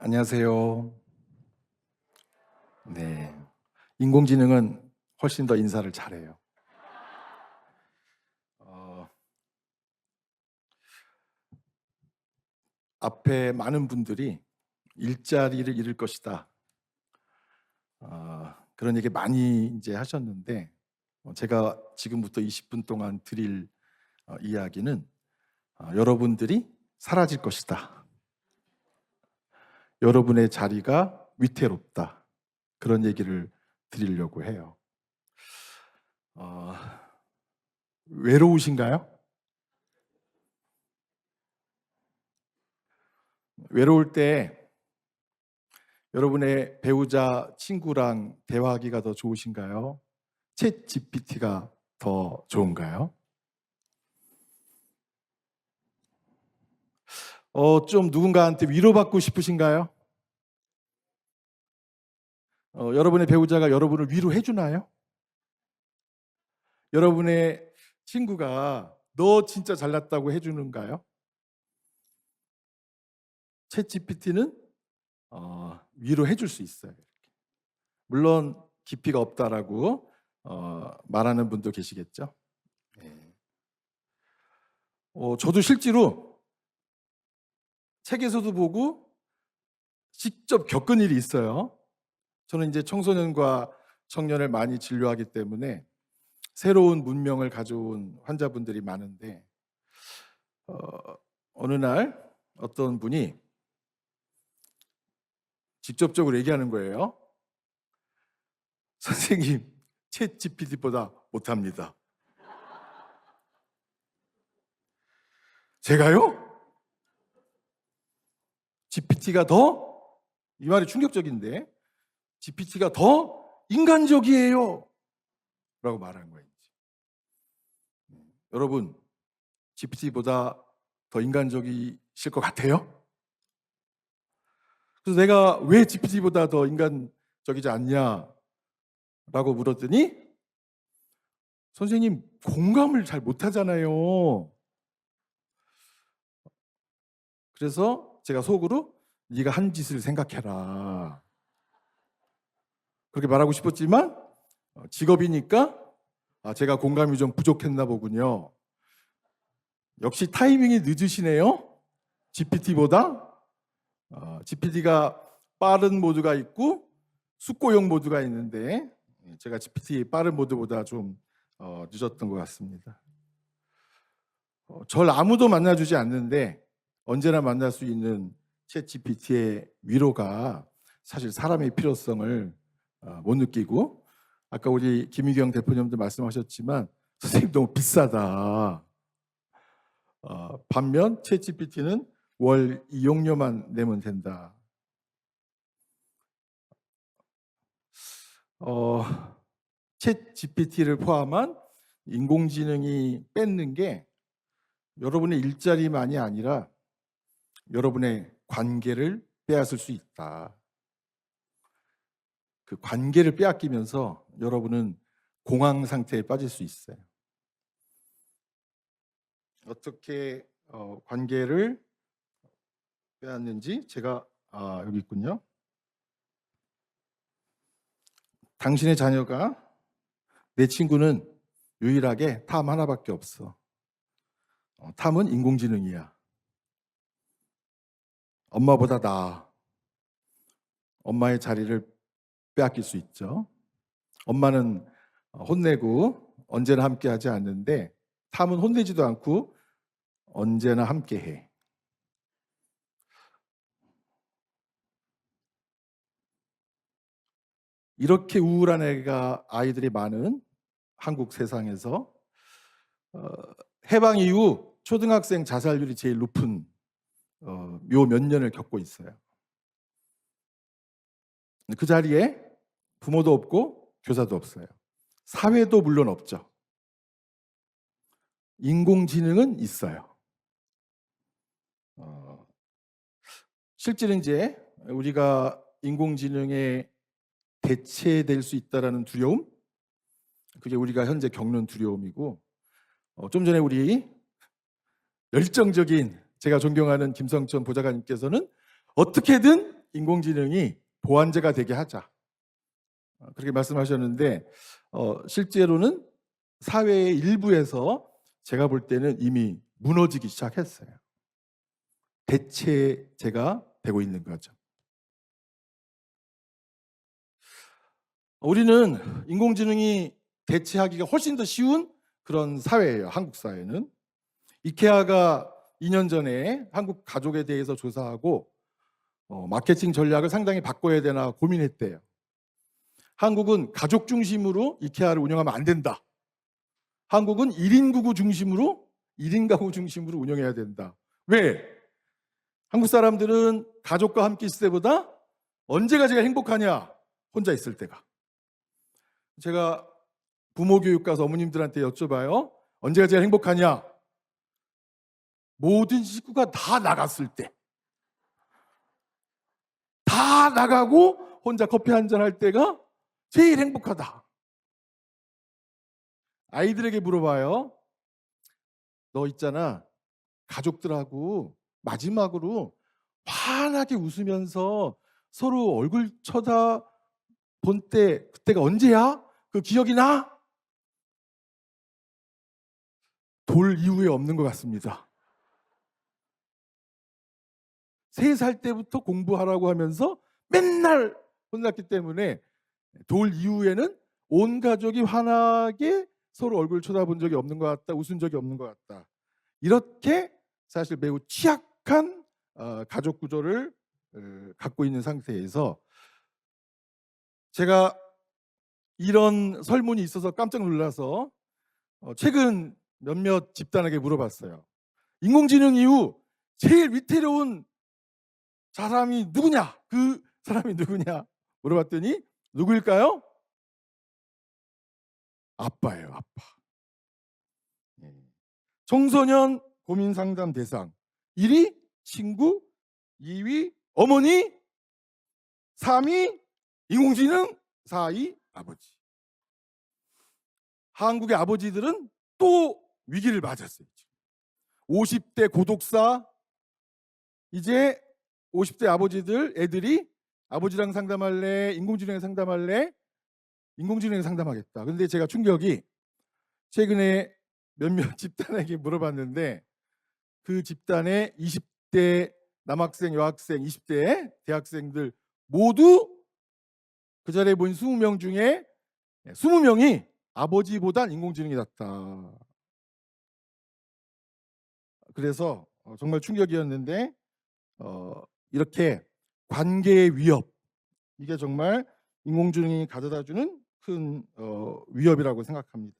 안녕하세요. 네. 인공지능은 훨씬 더 인사를 잘해요. 어, 앞에 많은 분들이 일자리를 잃을 것이다. 그런 얘기 많이 이제 하셨는데, 제가 지금부터 20분 동안 드릴 이야기는 여러분들이 사라질 것이다. 여러분의 자리가 위태롭다. 그런 얘기를 드리려고 해요. 외로우신가요? 외로울 때 여러분의 배우자, 친구랑 대화하기가 더 좋으신가요? 챗 GPT가 더 좋은가요? 좀 누군가한테 위로받고 싶으신가요? 여러분의 배우자가 여러분을 위로해 주나요? 여러분의 친구가 너 진짜 잘났다고 해 주는가요? 챗 GPT는 위로해 줄 수 있어요. 물론 깊이가 없다라고 말하는 분도 계시겠죠. 네. 저도 실제로 책에서도 보고 직접 겪은 일이 있어요. 저는 이제 청소년과 청년을 많이 진료하기 때문에 새로운 문명을 가져온 환자분들이 많은데 어느 날 어떤 분이 직접적으로 얘기하는 거예요. 선생님, 챗 GPT보다 못합니다. 제가요? GPT가 더? 이 말이 충격적인데 GPT가 더 인간적이에요 라고 말한 거예요. 여러분, GPT보다 더 인간적이실 것 같아요? 그래서 내가 왜 GPT보다 더 인간적이지 않냐라고 물었더니 선생님 공감을 잘 못하잖아요. 그래서 제가 속으로 네가 한 짓을 생각해라. 그렇게 말하고 싶었지만 직업이니까 제가 공감이 좀 부족했나 보군요. 역시 타이밍이 늦으시네요. GPT보다. GPT가 빠른 모드가 있고 숙고용 모드가 있는데 제가 GPT 빠른 모드보다 좀 늦었던 것 같습니다. 절 아무도 만나주지 않는데 언제나 만날 수 있는 챗 GPT의 위로가 사실 사람의 필요성을 못 느끼고 아까 우리 김희경 대표님도 말씀하셨지만 선생님 너무 비싸다. 반면 챗 GPT는 월 이용료만 내면 된다. 챗 GPT를 포함한 인공지능이 뺏는 게 여러분의 일자리만이 아니라 여러분의 관계를 빼앗을 수 있다. 그 관계를 빼앗기면서 여러분은 공황 상태에 빠질 수 있어요. 어떻게 관계를 빼앗는지 제가 여기 있군요. 당신의 자녀가 내 친구는 유일하게 탐 하나밖에 없어. 탐은 인공지능이야. 엄마보다 나아. 엄마의 자리를 빼앗길 수 있죠. 엄마는 혼내고 언제나 함께하지 않는데 탐은 혼내지도 않고 언제나 함께해. 이렇게 우울한 아이들이 많은 한국 세상에서 해방 이후 초등학생 자살률이 제일 높은 요 몇 년을 겪고 있어요. 그 자리에 부모도 없고 교사도 없어요. 사회도 물론 없죠. 인공지능은 있어요. 실제로 이제 우리가 인공지능에 대체될 수 있다라는 두려움, 그게 우리가 현재 겪는 두려움이고, 좀 전에 우리 열정적인 제가 존경하는 김성천 보좌관님께서는 어떻게든 인공지능이 보완제가 되게 하자. 그렇게 말씀하셨는데 실제로는 사회의 일부에서 제가 볼 때는 이미 무너지기 시작했어요. 대체제가 되고 있는 거죠. 우리는 인공지능이 대체하기가 훨씬 더 쉬운 그런 사회예요. 한국 사회는. 이케아가 2년 전에 한국 가족에 대해서 조사하고 마케팅 전략을 상당히 바꿔야 되나 고민했대요. 한국은 가족 중심으로 이케아를 운영하면 안 된다. 한국은 1인 가구 중심으로 운영해야 된다. 왜? 한국 사람들은 가족과 함께 있을 때보다 언제가 제일 행복하냐? 혼자 있을 때가. 제가 부모 교육 가서 어머님들한테 여쭤봐요. 언제가 제일 행복하냐? 모든 식구가 다 나갔을 때. 다 나가고 혼자 커피 한잔 할 때가 제일 행복하다. 아이들에게 물어봐요. 너 있잖아. 가족들하고 마지막으로 환하게 웃으면서 서로 얼굴 쳐다본 때 그때가 언제야? 그 기억이 나? 돌 이후에 없는 것 같습니다. 3살 때부터 공부하라고 하면서 맨날 혼났기 때문에 돌 이후에는 온 가족이 환하게 서로 얼굴 쳐다본 적이 없는 것 같다. 웃은 적이 없는 것 같다. 이렇게 사실 매우 취약한 가족 구조를 갖고 있는 상태에서 제가 이런 설문이 있어서 깜짝 놀라서 최근 몇몇 집단에게 물어봤어요. 인공지능 이후 제일 위태로운 사람이 누구냐? 그 사람이 누구냐? 물어봤더니 누구일까요? 아빠예요, 아빠. 청소년 고민 상담 대상 1위 친구, 2위 어머니, 3위 인공지능, 4위 아버지. 한국의 아버지들은 또 위기를 맞았어요. 50대 고독사, 이제 50대 아버지들 애들이 아버지랑 상담할래, 인공지능에 상담할래, 인공지능에 상담하겠다. 근데 제가 충격이 최근에 몇몇 집단에게 물어봤는데 그 집단의 20대 남학생, 여학생, 20대 대학생들 모두 그 자리에 본 20명 중에 20명이 아버지보단 인공지능이 낫다. 그래서 정말 충격이었는데 이렇게 관계의 위협, 이게 정말 인공지능이 가져다주는 큰 위협이라고 생각합니다.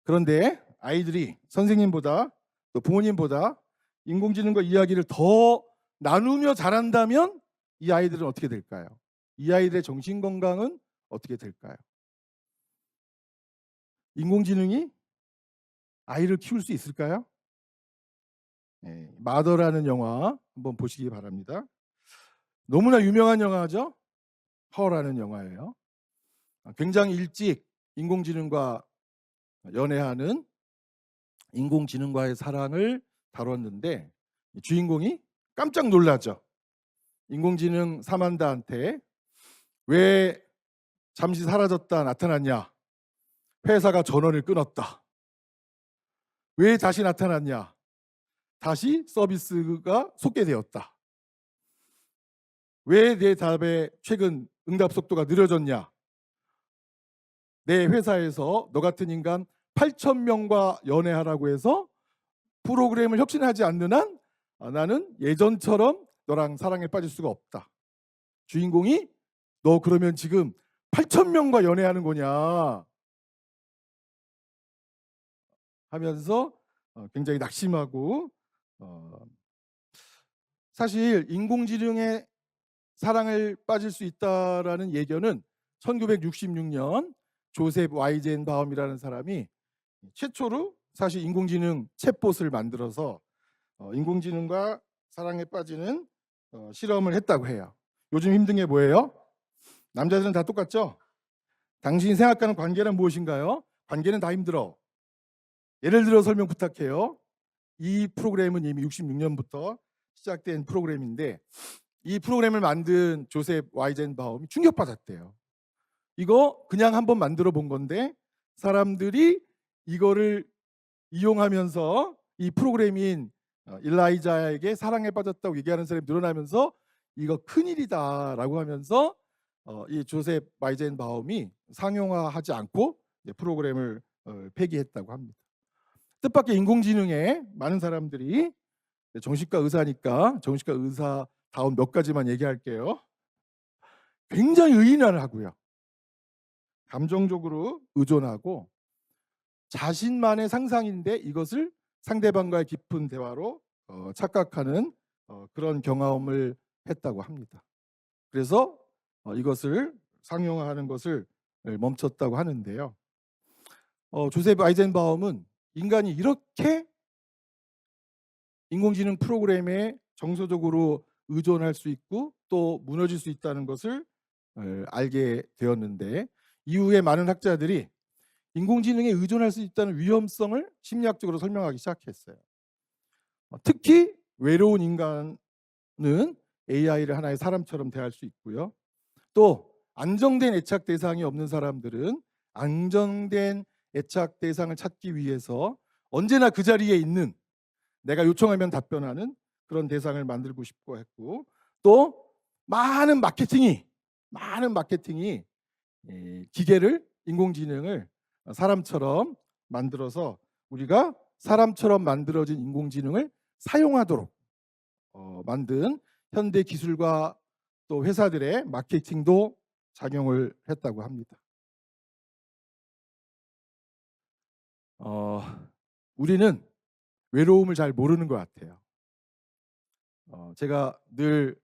그런데 아이들이 선생님보다 또 부모님보다 인공지능과 이야기를 더 나누며 잘한다면 이 아이들은 어떻게 될까요? 이 아이들의 정신건강은 어떻게 될까요? 인공지능이 아이를 키울 수 있을까요? 네, 마더라는 영화 한번 보시기 바랍니다. 너무나 유명한 영화죠. 허라는 영화예요. 굉장히 일찍 인공지능과 연애하는 인공지능과의 사랑을 다뤘는데 주인공이 깜짝 놀라죠. 인공지능 사만다한테 왜 잠시 사라졌다 나타났냐? 회사가 전원을 끊었다. 왜 다시 나타났냐? 다시 서비스가 속개되었다. 왜 내 답에 최근 응답 속도가 느려졌냐? 내 회사에서 너 같은 인간 8,000명과 연애하라고 해서 프로그램을 혁신하지 않는 한 나는 예전처럼 너랑 사랑에 빠질 수가 없다. 주인공이 너 그러면 지금 8,000명과 연애하는 거냐 하면서 굉장히 낙심하고 사실 인공지능의 사랑을 빠질 수 있다라는 예견은 1966년 조셉 와이젠바움이라는 사람이 최초로 사실 인공지능 챗봇을 만들어서 인공지능과 사랑에 빠지는 실험을 했다고 해요. 요즘 힘든 게 뭐예요? 남자들은 다 똑같죠? 당신이 생각하는 관계란 무엇인가요? 관계는 다 힘들어. 예를 들어 설명 부탁해요. 이 프로그램은 이미 66년부터 시작된 프로그램인데 이 프로그램을 만든 조셉 와이젠바움이 충격받았대요. 이거 그냥 한번 만들어 본 건데 사람들이 이거를 이용하면서 이 프로그램인 일라이자에게 사랑에 빠졌다고 얘기하는 사람이 늘어나면서 이거 큰일이다라고 하면서 이 조셉 와이젠바움이 상용화하지 않고 프로그램을 폐기했다고 합니다. 뜻밖의 인공지능에 많은 사람들이, 정신과 의사니까 정신과 의사다운 몇 가지만 얘기할게요. 굉장히 의인화를 하고요. 감정적으로 의존하고 자신만의 상상인데 이것을 상대방과의 깊은 대화로 착각하는 그런 경험을 했다고 합니다. 그래서 이것을 상용화하는 것을 멈췄다고 하는데요. 조셉 아이젠바움은 인간이 이렇게 인공지능 프로그램에 정서적으로 의존할 수 있고 또 무너질 수 있다는 것을 알게 되었는데, 이후에 많은 학자들이 인공지능에 의존할 수 있다는 위험성을 심리학적으로 설명하기 시작했어요. 특히 외로운 인간은 AI를 하나의 사람처럼 대할 수 있고요. 또 안정된 애착 대상이 없는 사람들은 안정된 애착 대상을 찾기 위해서 언제나 그 자리에 있는, 내가 요청하면 답변하는 그런 대상을 만들고 싶고 했고, 또 많은 마케팅이 기계를, 인공지능을 사람처럼 만들어서 우리가 사람처럼 만들어진 인공지능을 사용하도록 만든 현대 기술과 또 회사들의 마케팅도 작용을 했다고 합니다. 우리는 외로움을 잘 모르는 것 같아요. 제가 늘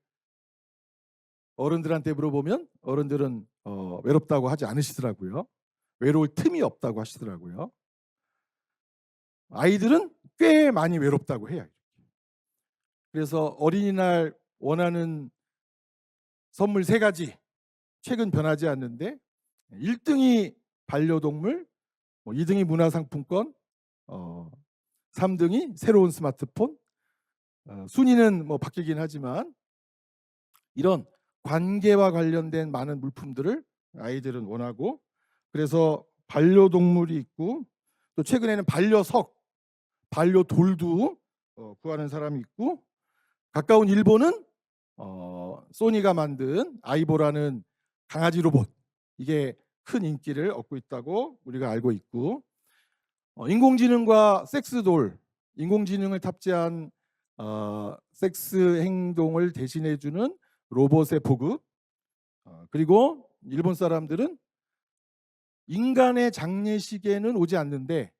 어른들한테 물어보면 어른들은 외롭다고 하지 않으시더라고요. 외로울 틈이 없다고 하시더라고요. 아이들은 꽤 많이 외롭다고 해요. 그래서 어린이날 원하는 선물 3가지, 최근 변하지 않는데 1등이 반려동물, 2등이 문화상품권, 3등이 새로운 스마트폰. 순위는 뭐 바뀌긴 하지만 이런 관계와 관련된 많은 물품들을 아이들은 원하고, 그래서 반려동물이 있고 또 최근에는 반려석, 반려돌도 구하는 사람이 있고, 가까운 일본은 소니가 만든 아이보라는 강아지 로봇, 이게 큰 인기를 얻고 있다고 우리가 알고 있고, 인공지능과 섹스돌, 인공지능을 탑재한 섹스 행동을 대신해주는 로봇의 보급, 그리고 일본 사람들은 인간의 장례식에는 오지 않는데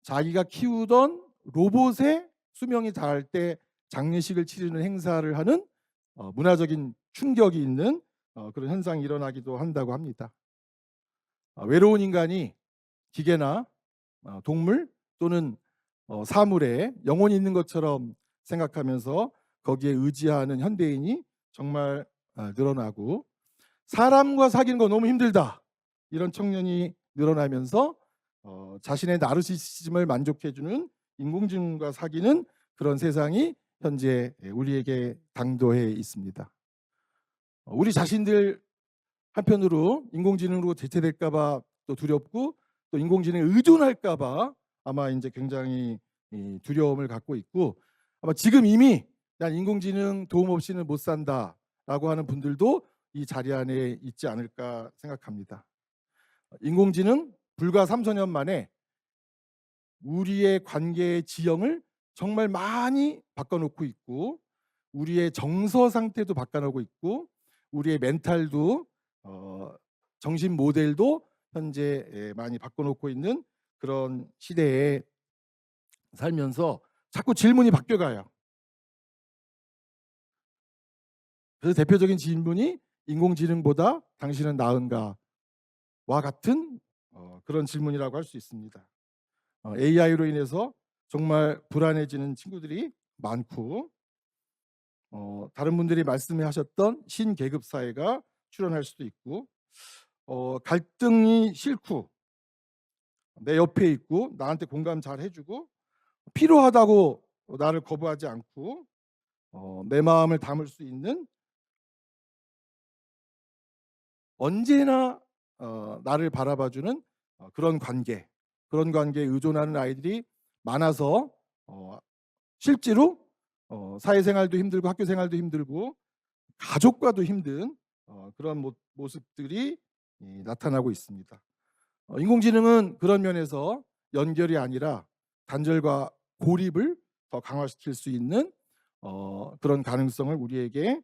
자기가 키우던 로봇의 수명이 닿을 때 장례식을 치르는 행사를 하는 문화적인 충격이 있는 그런 현상이 일어나기도 한다고 합니다. 외로운 인간이 기계나 동물 또는 사물에 영혼이 있는 것처럼 생각하면서 거기에 의지하는 현대인이 정말 늘어나고, 사람과 사귀는 거 너무 힘들다 이런 청년이 늘어나면서 자신의 나르시시즘을 만족해주는 인공지능과 사귀는 그런 세상이 현재 우리에게 당도해 있습니다. 우리 자신들 한편으로 인공지능으로 대체될까봐 또 두렵고, 또 인공지능에 의존할까봐 아마 이제 굉장히 두려움을 갖고 있고, 아마 지금 이미 난 인공지능 도움 없이는 못 산다라고 하는 분들도 이 자리 안에 있지 않을까 생각합니다. 인공지능 불과 3, 4년 만에 우리의 관계의 지형을 정말 많이 바꿔놓고 있고, 우리의 정서 상태도 바꿔놓고 있고, 우리의 멘탈도 정신 모델도 현재 많이 바꿔놓고 있는 그런 시대에 살면서 자꾸 질문이 바뀌어가요. 그래서 대표적인 질문이 인공지능보다 당신은 나은가와 같은 그런 질문이라고 할 수 있습니다. AI로 인해서 정말 불안해지는 친구들이 많고, 다른 분들이 말씀하셨던 신계급 사회가 출현할 수도 있고, 갈등이 싫고 내 옆에 있고 나한테 공감 잘 해주고 필요하다고 나를 거부하지 않고, 내 마음을 담을 수 있는 언제나 나를 바라봐주는 그런 관계에 의존하는 아이들이 많아서 실제로 사회생활도 힘들고 학교생활도 힘들고 가족과도 힘든 그런 모습들이 나타나고 있습니다. 인공지능은 그런 면에서 연결이 아니라 단절과 고립을 더 강화시킬 수 있는 그런 가능성을 우리에게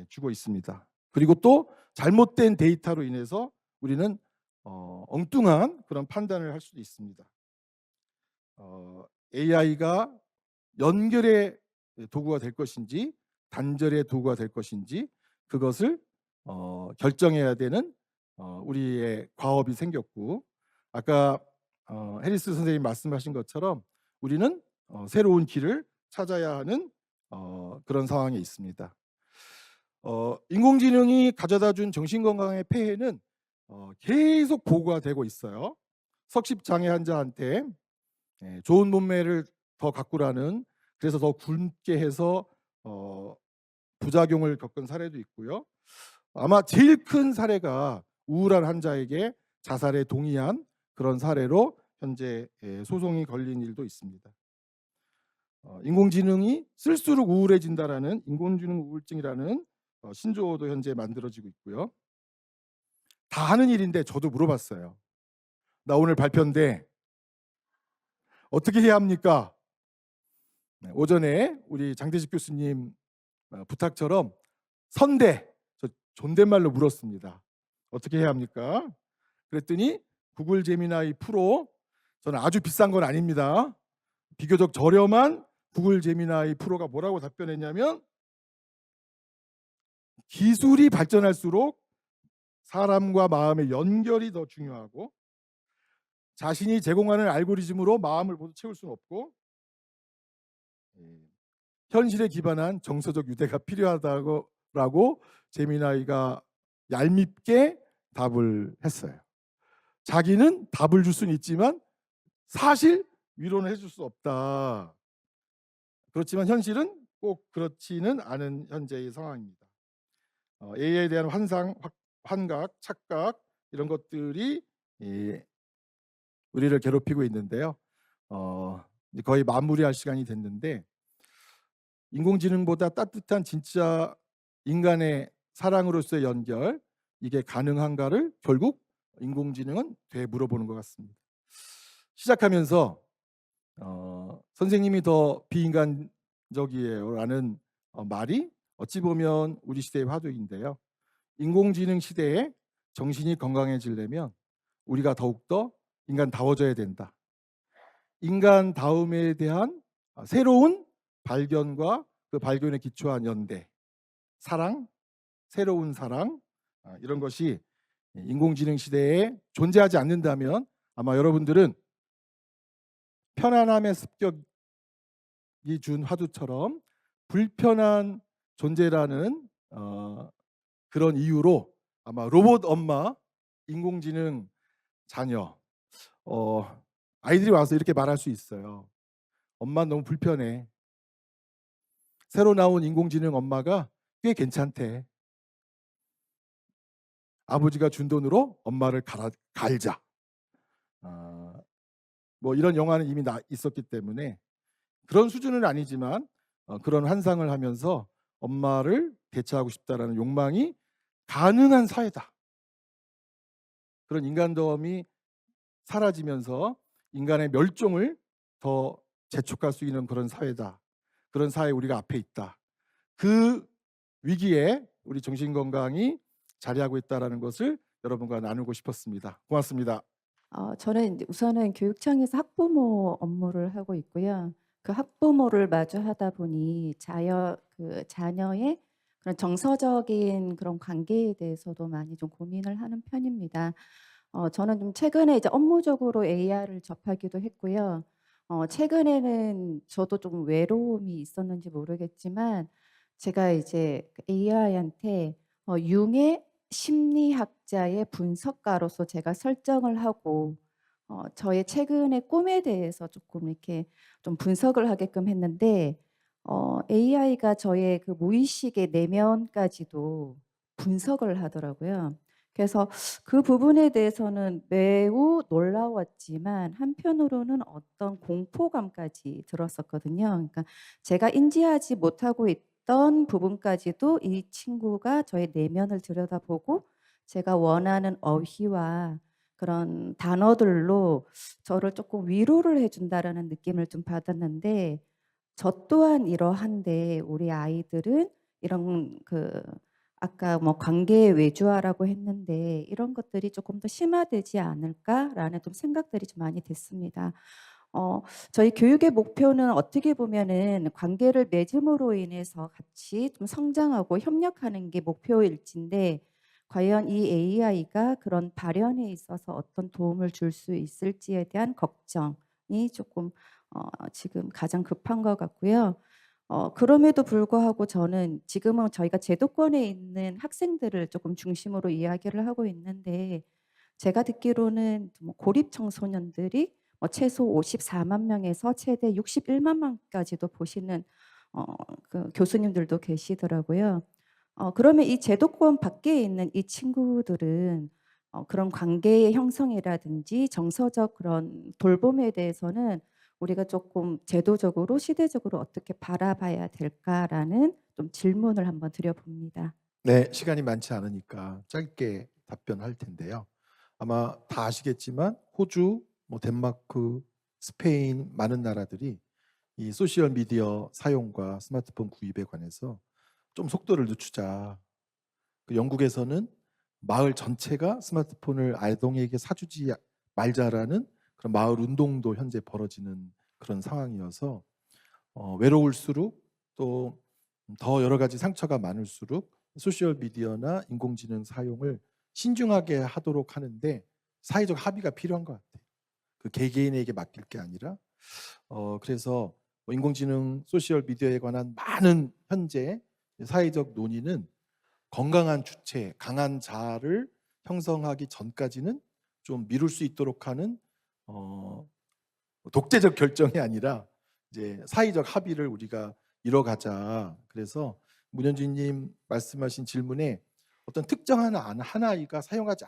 주고 있습니다. 그리고 또 잘못된 데이터로 인해서 우리는 엉뚱한 그런 판단을 할 수도 있습니다. AI가 연결의 도구가 될 것인지 단절의 도구가 될 것인지 그것을 결정해야 되는 우리의 과업이 생겼고, 아까 해리스 선생님이 말씀하신 것처럼 우리는 새로운 길을 찾아야 하는 그런 상황에 있습니다. 인공지능이 가져다준 정신건강의 폐해는 계속 보고가 되고 있어요. 석식장애 환자한테 좋은 몸매를 더 가꾸라는, 그래서 더 굶게 해서 부작용을 겪은 사례도 있고요. 아마 제일 큰 사례가 우울한 환자에게 자살에 동의한 그런 사례로 현재 소송이 걸린 일도 있습니다. 인공지능이 쓸수록 우울해진다라는 인공지능 우울증이라는 신조어도 현재 만들어지고 있고요. 다 하는 일인데 저도 물어봤어요. 나 오늘 발표인데 어떻게 해야 합니까? 오전에 우리 장대식 교수님 부탁처럼 선대, 저 존댓말로 물었습니다. 어떻게 해야 합니까? 그랬더니 구글 제미나이 프로, 저는 아주 비싼 건 아닙니다. 비교적 저렴한 구글 제미나이 프로가 뭐라고 답변했냐면, 기술이 발전할수록 사람과 마음의 연결이 더 중요하고 자신이 제공하는 알고리즘으로 마음을 모두 채울 수는 없고 현실에 기반한 정서적 유대가 필요하다고 제미나이가 얄밉게 답을 했어요. 자기는 답을 줄 수는 있지만 사실 위로는 해줄 수 없다. 그렇지만 현실은 꼭 그렇지는 않은 현재의 상황입니다. AI에 대한 환각, 착각 이런 것들이 우리를 괴롭히고 있는데요. 거의 마무리할 시간이 됐는데, 인공지능보다 따뜻한 진짜 인간의 사랑으로서의 연결, 이게 가능한가를 결국 인공지능은 되물어보는 것 같습니다. 시작하면서 선생님이 더 비인간적이에요라는 말이 어찌 보면 우리 시대의 화두인데요. 인공지능 시대에 정신이 건강해지려면 우리가 더욱더 인간다워져야 된다. 인간다움에 대한 새로운 발견과 그 발견에 기초한 연대, 사랑, 새로운 사랑, 이런 것이 인공지능 시대에 존재하지 않는다면 아마 여러분들은 편안함의 습격이 준 화두처럼 불편한 존재라는 그런 이유로 아마 로봇 엄마, 인공지능 자녀, 아이들이 와서 이렇게 말할 수 있어요. 엄마 너무 불편해. 새로 나온 인공지능 엄마가 꽤 괜찮대. 아버지가 준 돈으로 엄마를 갈자. 뭐 이런 영화는 이미 있었기 때문에 그런 수준은 아니지만 그런 환상을 하면서 엄마를 대체하고 싶다라는 욕망이 가능한 사회다. 그런 인간덤이 사라지면서 인간의 멸종을 더 재촉할 수 있는 그런 사회다. 그런 사회 우리가 앞에 있다. 그 위기에 우리 정신건강이 자리하고 있다는 것을 여러분과 나누고 싶었습니다. 고맙습니다. 저는 우선은 교육청에서 학부모 업무를 하고 있고요. 그 학부모를 마주하다 보니 자녀의 그런 정서적인 그런 관계에 대해서도 많이 좀 고민을 하는 편입니다. 저는 좀 최근에 이제 업무적으로 AI를 접하기도 했고요. 최근에는 저도 좀 외로움이 있었는지 모르겠지만 제가 이제 AI한테 융의 심리학자의 분석가로서 제가 설정을 하고 저의 최근의 꿈에 대해서 조금 이렇게 좀 분석을 하게끔 했는데 AI가 저의 그 무의식의 내면까지도 분석을 하더라고요. 그래서 그 부분에 대해서는 매우 놀라웠지만 한편으로는 어떤 공포감까지 들었었거든요. 그러니까 제가 인지하지 못하고 있던 부분까지도 이 친구가 저의 내면을 들여다보고 제가 원하는 어휘와 그런 단어들로 저를 조금 위로를 해 준다라는 느낌을 좀 받았는데, 저 또한 이러한데 우리 아이들은 이런 그 아까 뭐 관계의 외주화라고 했는데 이런 것들이 조금 더 심화되지 않을까라는 좀 생각들이 좀 많이 됐습니다. 어 저희 교육의 목표는 어떻게 보면은 관계를 맺음으로 인해서 같이 좀 성장하고 협력하는 게 목표일진데, 과연 이 AI가 그런 발현에 있어서 어떤 도움을 줄 수 있을지에 대한 걱정이 조금 지금 가장 급한 것 같고요. 그럼에도 불구하고 저는 지금은 저희가 제도권에 있는 학생들을 조금 중심으로 이야기를 하고 있는데, 제가 듣기로는 뭐 고립 청소년들이 최소 54만 명에서 최대 61만 명까지도 보시는 어 그 교수님들도 계시더라고요. 그러면 이 제도권 밖에 있는 이 친구들은 그런 관계의 형성이라든지 정서적 그런 돌봄에 대해서는 우리가 조금 제도적으로 시대적으로 어떻게 바라봐야 될까라는 좀 질문을 한번 드려봅니다. 네, 시간이 많지 않으니까 짧게 답변할 텐데요. 아마 다 아시겠지만 호주, 뭐 덴마크, 스페인 많은 나라들이 이 소셜 미디어 사용과 스마트폰 구입에 관해서 좀 속도를 늦추자. 그 영국에서는 마을 전체가 스마트폰을 아동에게 사주지 말자라는 그런 마을 운동도 현재 벌어지는 그런 상황이어서 외로울수록 또 더 여러 가지 상처가 많을수록 소셜 미디어나 인공지능 사용을 신중하게 하도록 하는데 사회적 합의가 필요한 것 같아요. 그 개개인에게 맡길 게 아니라 그래서 뭐 인공지능 소셜 미디어에 관한 많은 현재 사회적 논의는 건강한 주체, 강한 자아를 형성하기 전까지는 좀 미룰 수 있도록 하는 어, 독재적 결정이 아니라 이제 사회적 합의를 우리가 이뤄가자. 그래서 문현주님 말씀하신 질문에 어떤 특정한 한 아이가 사용하지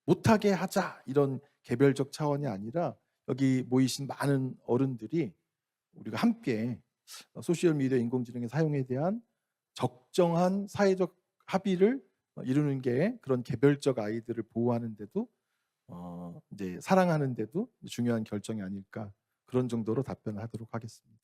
못하게 하자 이런 개별적 차원이 아니라 여기 모이신 많은 어른들이 우리가 함께 소셜미디어 인공지능의 사용에 대한 적정한 사회적 합의를 이루는 게 그런 개별적 아이들을 보호하는데도 이제 사랑하는데도 중요한 결정이 아닐까, 그런 정도로 답변을 하도록 하겠습니다.